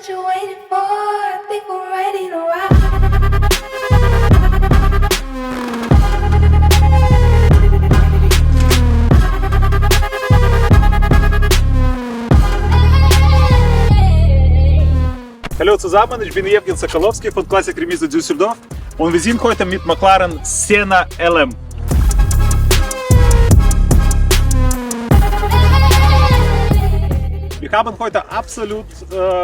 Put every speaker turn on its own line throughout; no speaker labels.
what you're waiting for. I think we're ready to ride.
Hallo zusammen, ich bin Evgen Sokolowski von Classic Remise Düsseldorf und wir sind heute mit McLaren Senna LM. Wir haben heute absolut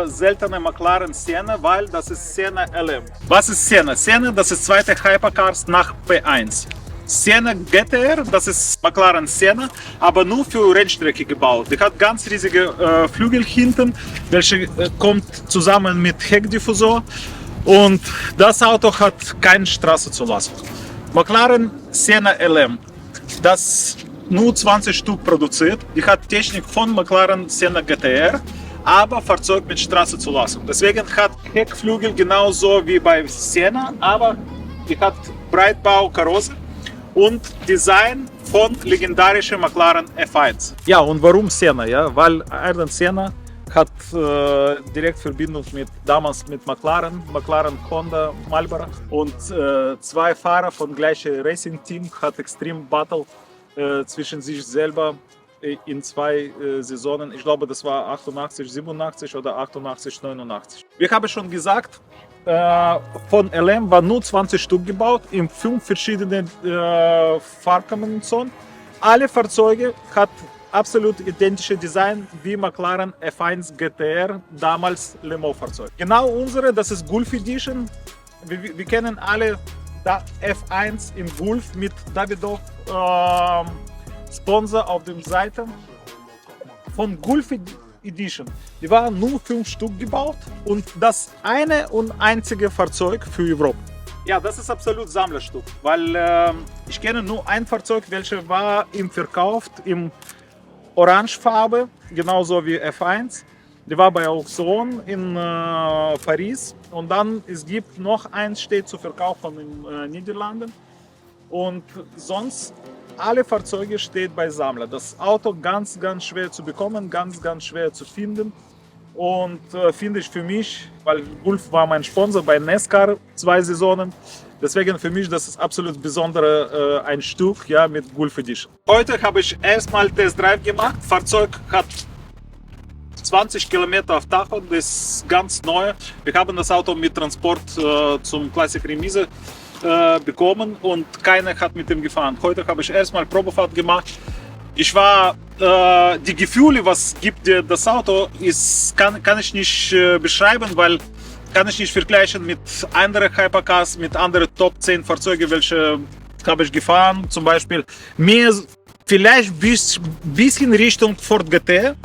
seltene McLaren Senna, weil das ist Senna LM. Was ist Senna? Senna, das ist zweite Hypercars nach P1. Senna GTR, das ist McLaren Senna, aber nur für Rennstrecke gebaut. Die hat ganz riesige Flügel hinten, welche kommt zusammen mit Heckdiffusor, und das Auto hat keine Straßenzulassung. McLaren Senna LM, das nur 20 Stück produziert, die hat Technik von McLaren Senna GTR, aber Fahrzeug mit Straßenzulassung. Deswegen hat Heckflügel genauso wie bei Senna, aber die hat Breitbau-Karosse und Design von legendarischen McLaren F1. Ja, und warum Senna? Ja, weil Ayrton Senna hat direkt Verbindung damals mit McLaren, Honda, Marlboro, und zwei Fahrer von gleichem Racing-Team hat extrem Battle zwischen sich selber in zwei Saisonen. Ich glaube, das war 88, 87 oder 88, 89. Wir haben schon gesagt, von LM war nur 20 Stück gebaut, in 5 verschiedenen Farbkombinationen. Alle Fahrzeuge hat absolut identische Design wie McLaren F1 GTR, damals Le Mans Fahrzeug. Genau unsere, das ist Gulf Edition. Wir kennen alle F1 in Gulf mit Davidoff Sponsor auf der Seite. Von Gulf Edition. Die waren nur 5 Stück gebaut und das eine und einzige Fahrzeug für Europa. Ja, das ist absolut Sammlerstück, weil ich kenne nur ein Fahrzeug, welches war im Verkauf in Orangefarbe, genauso wie F1. Die war bei Auktion in Paris, und dann es gibt noch eins, steht zu verkaufen in den Niederlanden, und sonst alle Fahrzeuge stehen bei Sammler. Das Auto ganz schwer zu bekommen, ganz schwer zu finden, und finde ich für mich, weil Gulf war mein Sponsor bei NASCAR 2 Saisonen, deswegen für mich das ist absolut besondere ein Stück, ja, mit Gulf Edition. Heute habe ich erstmal Test Drive gemacht. Fahrzeug hat 20 Kilometer auf Tacho, das ist ganz neu. Wir haben das Auto mit Transport zum Classic Remise bekommen und keiner hat mit dem gefahren. Heute habe ich erstmal Probefahrt gemacht. Ich war, die Gefühle, was gibt dir das Auto, kann ich nicht beschreiben, weil kann ich nicht vergleichen mit anderen Hypercars, mit anderen Top 10 Fahrzeugen, welche habe ich gefahren. Zum Beispiel mehr, vielleicht bisschen Richtung Ford GT,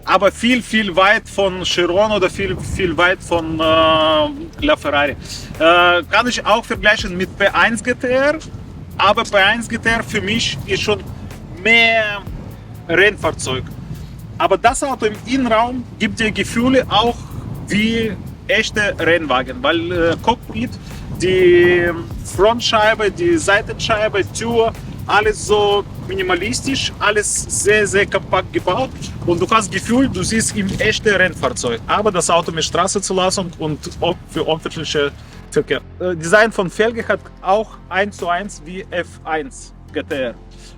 aber viel weit von Chiron oder viel weit von LaFerrari. Kann ich auch vergleichen mit P1 GTR, aber P1 GTR für mich ist schon mehr Rennfahrzeug. Aber das Auto im Innenraum gibt dir Gefühle auch wie echte Rennwagen, weil Cockpit, die Frontscheibe, die Seitenscheibe, Tür, alles so minimalistisch, alles sehr kompakt gebaut, und du hast das Gefühl, du siehst im echten Rennfahrzeug. Aber das Auto mit Straßenzulassung und für öffentlichen Verkehr. Design von Felge hat auch 1:1 wie F1 GTR.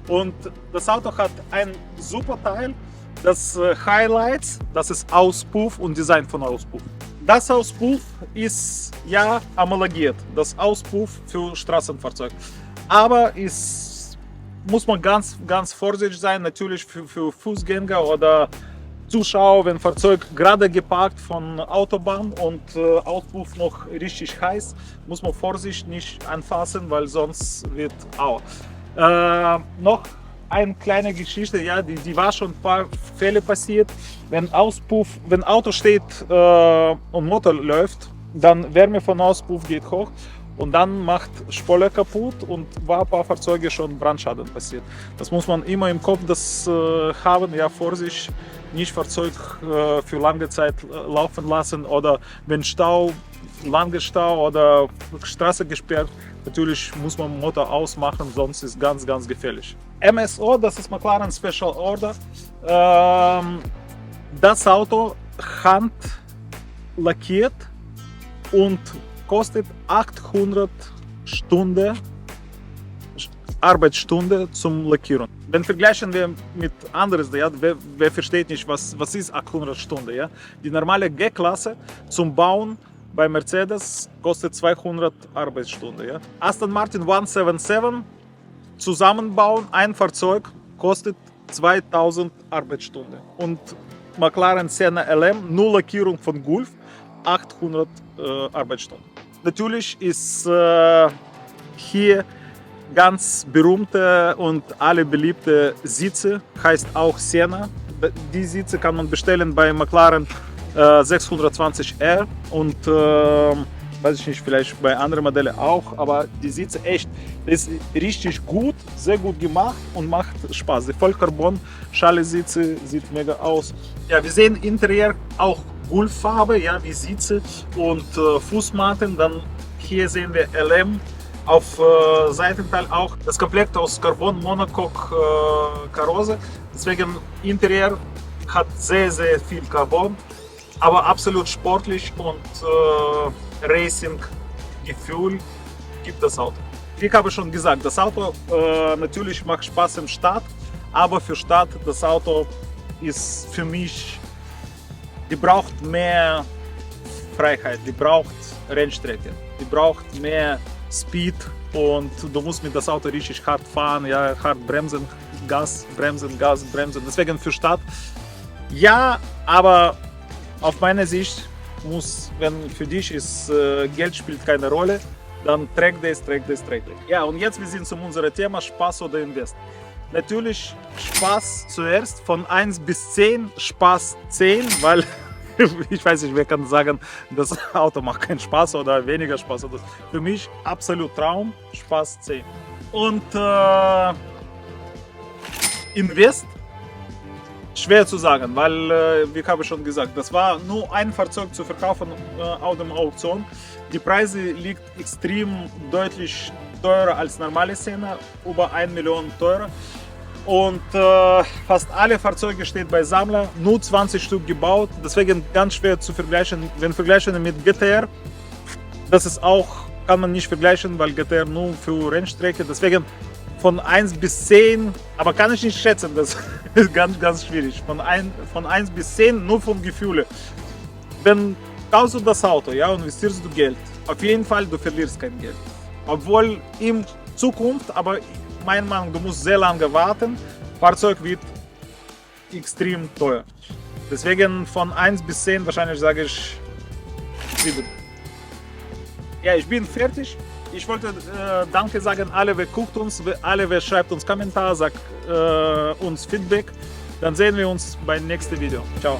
Und das Auto hat ein super Teil, das Highlights, das ist Auspuff und Design von Auspuff. Das Auspuff ist ja homologiert, das Auspuff für Straßenfahrzeug. Aber muss man ganz vorsichtig sein, natürlich für Fußgänger oder Zuschauer, wenn Fahrzeug gerade geparkt von Autobahn und Auspuff noch richtig heiß, muss man Vorsicht nicht anfassen, weil sonst wird auch. Noch eine kleine Geschichte, ja, die war schon ein paar Fälle passiert. Wenn Auto steht und Motor läuft, dann Wärme von Auspuff geht hoch und dann macht Spoiler kaputt, und war ein paar Fahrzeuge schon Brandschaden passiert. Das muss man immer im Kopf haben, ja, Vorsicht, nicht Fahrzeug für lange Zeit laufen lassen, oder wenn lange Stau oder Straße gesperrt, natürlich muss man Motor ausmachen, sonst ist ganz gefährlich. MSO, das ist McLaren Special Order. Das Auto lackiert und kostet 800 Stunden Arbeitsstunde zum Lackieren. Wenn vergleichen wir mit anderes, ja, wer versteht nicht, was ist 800 Stunden. Ja? Die normale G-Klasse zum Bauen bei Mercedes kostet 200 Arbeitsstunden. Ja? Aston Martin 177 zusammenbauen, ein Fahrzeug kostet 2000 Arbeitsstunden. Und McLaren Senna LM, nur Lackierung von Golf, 800 Arbeitsstunden. Natürlich ist hier ganz berühmte und alle beliebte Sitze, heißt auch Senna. Die Sitze kann man bestellen bei McLaren 620R und weiß ich nicht, vielleicht bei anderen Modellen auch, aber die Sitze echt, das ist richtig gut, sehr gut gemacht und macht Spaß. Die Vollcarbon-Schale-Sitze sieht mega aus. Ja, wir sehen Interieur auch Golffarbe, ja, wie Sitze und Fußmatten. Dann hier sehen wir LM. Auf Seitenteil auch das Komplett aus Carbon Monocoque Karosse. Deswegen Interieur hat sehr, sehr viel Carbon, aber absolut sportlich und Racing-Gefühl gibt das Auto. Wie ich habe schon gesagt, das Auto natürlich macht Spaß im Start, aber für Start das Auto ist für mich, die braucht mehr Freiheit, die braucht Rennstrecke, die braucht mehr Speed und du musst mit das Auto richtig hart fahren, ja, hart bremsen, Gas, bremsen, Gas, bremsen. Deswegen für Start ja, aber auf meine Sicht muss, wenn für dich ist, Geld spielt keine Rolle, dann trägt das. Ja, und jetzt wir sind zu unserem Thema Spaß oder Invest. Natürlich Spaß zuerst, von 1 bis 10, Spaß 10, weil ich weiß nicht, wer kann sagen, das Auto macht keinen Spaß oder weniger Spaß. Für mich absolut Traum, Spaß 10. Und Invest, schwer zu sagen, weil, wie habe ich schon gesagt, das war nur ein Fahrzeug zu verkaufen auf der Auktion. Die Preise liegen extrem deutlich teurer als normale Senna, über 1 Million teurer. Und fast alle Fahrzeuge stehen bei Sammler, nur 20 Stück gebaut, deswegen ganz schwer zu vergleichen. Wenn vergleichen mit GTR, das ist auch, kann man nicht vergleichen, weil GTR nur für Rennstrecke, deswegen von 1 bis 10, aber kann ich nicht schätzen, das ist ganz schwierig. Von 1 bis 10 nur vom Gefühl. Wenn kaufst du das Auto, ja, und investierst du Geld, auf jeden Fall du verlierst kein Geld. Obwohl in Zukunft, aber meiner Meinung nach, du musst sehr lange warten, Fahrzeug wird extrem teuer. Deswegen von 1 bis 10 wahrscheinlich sage ich 7. Ja, ich bin fertig. Ich wollte Danke sagen, alle wer guckt uns, alle wer schreibt uns Kommentar, sagt uns Feedback. Dann sehen wir uns beim nächsten Video. Ciao.